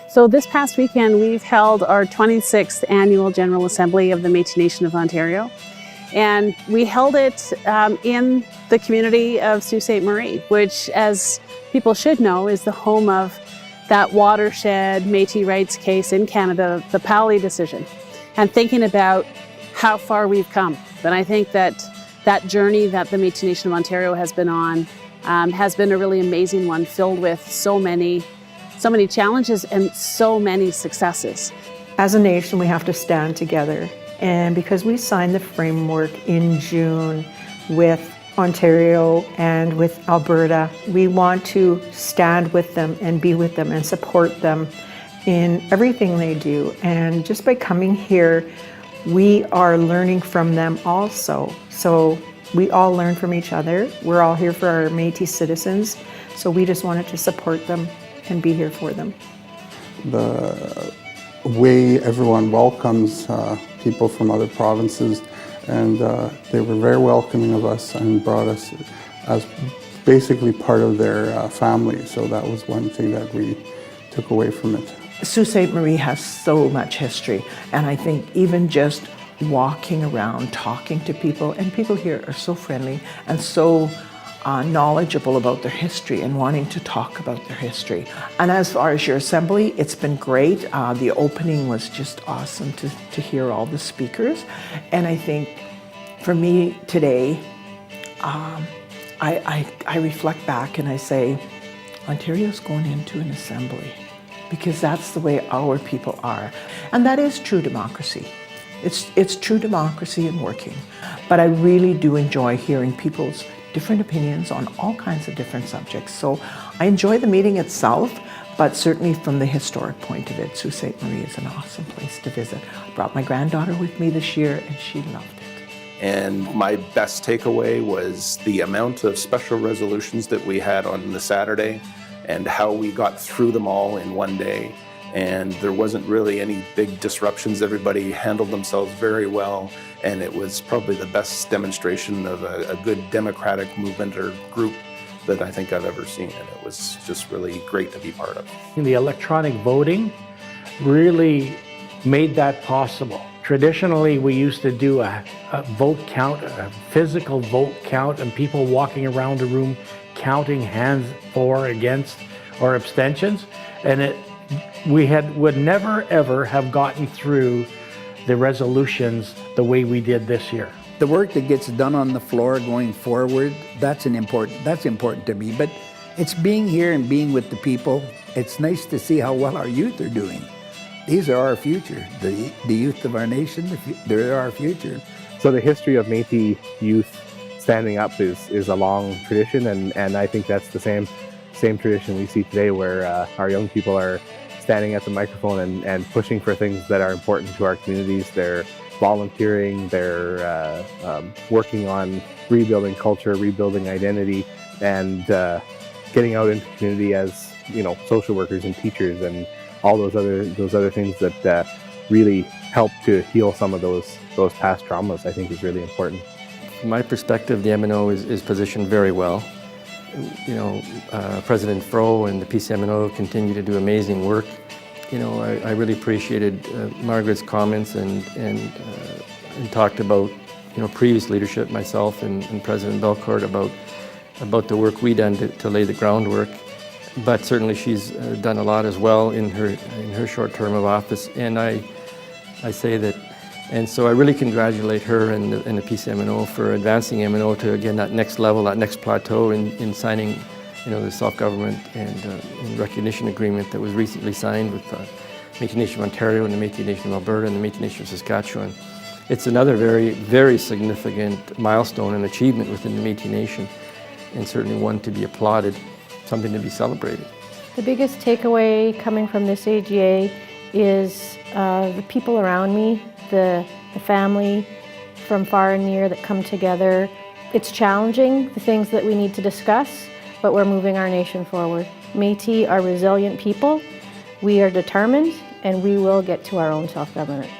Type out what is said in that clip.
So this past weekend, we've held our 26th annual General Assembly of the Métis Nation of Ontario. And we held it in the community of Sault Ste. Marie, which, as people should know, is the home of that watershed Métis rights case in Canada, the Pali decision. And thinking about how far we've come. And I think that that journey that the Métis Nation of Ontario has been on has been a really amazing one, filled with so many challenges and so many successes. As a nation, we have to stand together. And because we signed the framework in June with Ontario and with Alberta, we want to stand with them and be with them and support them in everything they do. And just by coming here, we are learning from them also. So we all learn from each other. We're all here for our Métis citizens. So we just wanted to support them and be here for them. The way everyone welcomes people from other provinces, and they were very welcoming of us and brought us as basically part of their family. So that was one thing that we took away from it. Sault Ste. Marie has so much history, and I think even just walking around, talking to people, and people here are so friendly and so knowledgeable about their history and wanting to talk about their history. And as far as your assembly, it's been great. The opening was just awesome to hear all the speakers. And I think for me today, I reflect back and I say, Ontario's going into an assembly because that's the way our people are. And that is true democracy. It's true democracy in working. But I really do enjoy hearing people's different opinions on all kinds of different subjects. So I enjoy the meeting itself, but certainly from the historic point of it, Sault Ste. Marie is an awesome place to visit. I brought my granddaughter with me this year and she loved it. And my best takeaway was the amount of special resolutions that we had on the Saturday and how we got through them all in one day. And there wasn't really any big disruptions. Everybody handled themselves very well. And it was probably the best demonstration of a good democratic movement or group that I think I've ever seen. And it was just really great to be part of. The electronic voting really made that possible. Traditionally, we used to do a vote count, a physical vote count, and people walking around the room counting hands for, against, or abstentions. And we would never, ever have gotten through the resolutions the way we did this year. The work that gets done on the floor going forward, that's important to me. But it's being here and being with the people. It's nice to see how well our youth are doing. These are our future. The youth of our nation, they're our future. So the history of Métis youth standing up is a long tradition, and I think that's the same tradition we see today, where our young people are standing at the microphone and pushing for things that are important to our communities. They're volunteering, they're working on rebuilding culture, rebuilding identity, and getting out into the community as, you know, social workers and teachers and all those other things that really help to heal some of those past traumas, I think is really important. From my perspective, the MNO is positioned very well. You know, President Fro and the PCMNO continue to do amazing work. You know, I really appreciated Margaret's comments and talked about, you know, previous leadership, myself and President Belcourt, about the work we done to lay the groundwork. But certainly she's done a lot as well in her short term of office, and I say that. And so I really congratulate her and the PCMNO for advancing MNO to, again, that next level, that next plateau in signing, you know, the self-government and recognition agreement that was recently signed with the Métis Nation of Ontario and the Métis Nation of Alberta and the Métis Nation of Saskatchewan. It's another very, very significant milestone and achievement within the Métis Nation, and certainly one to be applauded, something to be celebrated. The biggest takeaway coming from this AGA is the people around me, the family from far and near that come together. It's challenging, the things that we need to discuss, but we're moving our nation forward. Métis are resilient people, we are determined, and we will get to our own self-government.